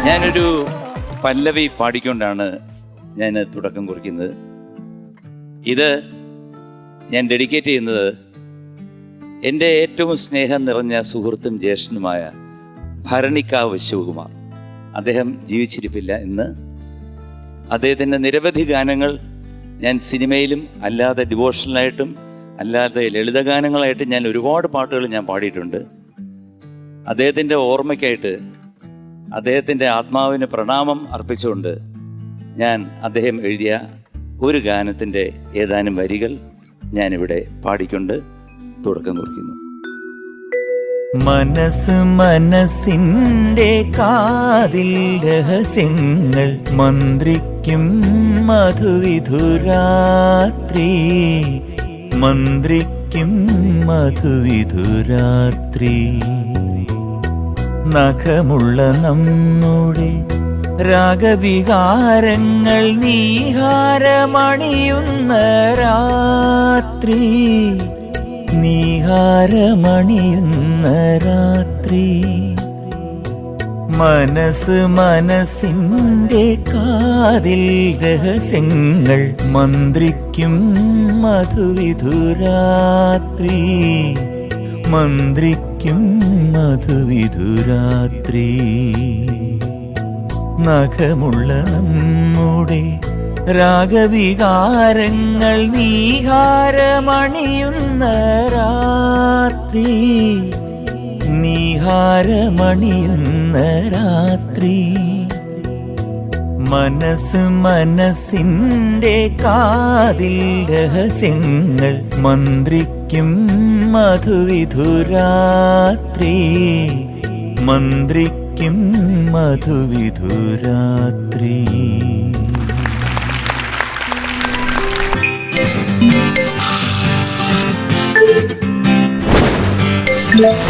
ഞാനൊരു പല്ലവി പാടിക്കൊണ്ടാണ് ഞാൻ തുടക്കം കുറിക്കുന്നത്. ഇത് ഞാൻ ഡെഡിക്കേറ്റ് ചെയ്യുന്നത് എൻ്റെ ഏറ്റവും സ്നേഹം നിറഞ്ഞ സുഹൃത്തും ജ്യേഷ്ഠനുമായ ഭരണിക്കാവ് ശിവകുമാർ. അദ്ദേഹം ജീവിച്ചിരിപ്പില്ല ഇന്ന്. അദ്ദേഹത്തിൻ്റെ നിരവധി ഗാനങ്ങൾ ഞാൻ സിനിമയിലും അല്ലാതെ ഡിവോഷണലായിട്ടും അല്ലാതെ ലളിതഗാനങ്ങളായിട്ടും ഞാൻ ഒരുപാട് പാട്ടുകൾ ഞാൻ പാടിയിട്ടുണ്ട്. അദ്ദേഹത്തിൻ്റെ ഓർമ്മയ്ക്കായിട്ട് അദ്ദേഹത്തിൻ്റെ ആത്മാവിന് പ്രണാമം അർപ്പിച്ചുകൊണ്ട് ഞാൻ അദ്ദേഹം എഴുതിയ ഒരു ഗാനത്തിൻ്റെ ഏതാനും വരികൾ ഞാനിവിടെ പാടിക്കൊണ്ട് തുടക്കം കുറിക്കുന്നു. മനസ്സ് മനസ്സിൻ്റെ കാതിൽ രഹസ്യങ്ങൾ മന്ത്രിക്കും മധുവിധുരാത്രി, മന്ത്രിക്കും മധുവിധുരാത്രി. നഖമുള്ള നമ്മുടെ രാഗവികാരങ്ങൾ നീഹാരമണിയുന്ന രാത്രി, നീഹാരമണിയുന്ന രാത്രി. മനസ്സ് മനസ്സിൻ്റെ കാതിൽ രഹസ്യങ്ങൾ മന്ത്രിക്കും മധുവിധുരാത്രി, മന്ത്രിക്കും മധുവിധുരാത്രി. നഖമുള്ള നമ്മുടെ രാഗവികാരങ്ങൾ നീഹാരമണിയുന്ന രാത്രി, നീഹാരമണിയുന്ന രാത്രി. മനസ്സ് മനസ്സിൻ്റെ കാതിൽ രഹസ്യങ്ങൾ മന്ത്രിക്കും മധുവിധുരാത്രി, മന്ത്രിക്കും മധുവിധുരാത്രി. Yeah.